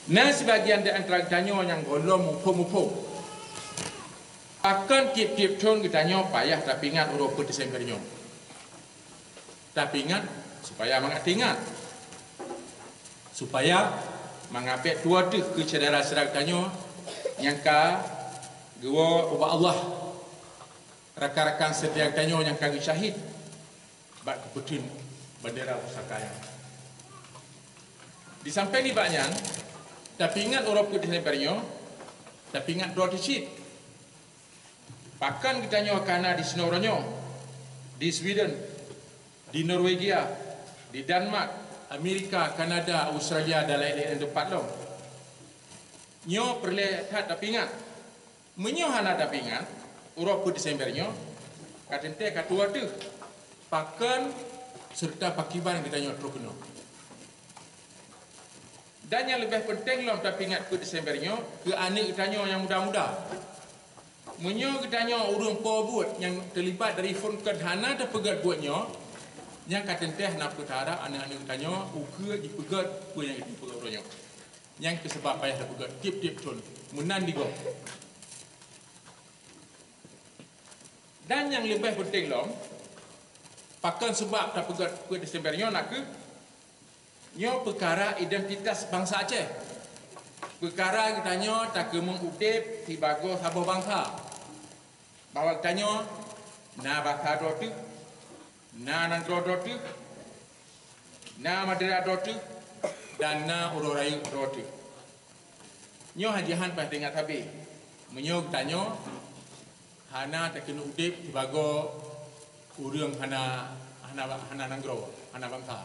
Nah sebagian di antara tanya yang golong mumpung-mumpung. Akan tiap-tiap tahun kita tanya payah tapi ingat Eropa Desembernya. Tapi ingat supaya ingat. Supaya mengapit dua tu ke saudara-saudara tanya yang gua ubah Allah rakan-rakan setiap tanya yang kami syahid bak keputin bendera pusaka. Di sampai ni banyak. Tapi ingat Eropa Desembernya, tapi ingat dua tisit. Bahkan kita nyawa kana di Snorronyo, di Sweden, di Norwegia, di Denmark, Amerika, Kanada, Australia dan lain-lain tempat lo. Nyo perlihat tapi ingat. Menyo hana tapi ingat, Eropa Desembernya, katente katua tu, bahkan serta pakiban kita nyawa terkena. Dan yang lebih penting lah tapi ingat ke Desembernya ke anak kita yang muda-muda. Menyo kita urung po buat yang terlibat dari phone kedhana dan pegat buatnya yang kata teh nak petara anak-anak kita uga dipegat pun yang dipegat orangnya. Yang kesebab payah pegat tip-tip ton menan digo. Dan yang lebih penting lah pakan sebab tak pegat ke Desembernya nak ke nyo perkara identitas bangsa Aceh. Perkara kita nyo tak mengutip di bago sabuh bangsa. Bahawa kita nyo na baka dotu, na nangro dotu, na madera dotu, dan na urorayu dotu. Nyo hajihan pas dengar tabi. Menyo kita nyo hana tak kena utip di bago urang hana nangro, hana bangsa.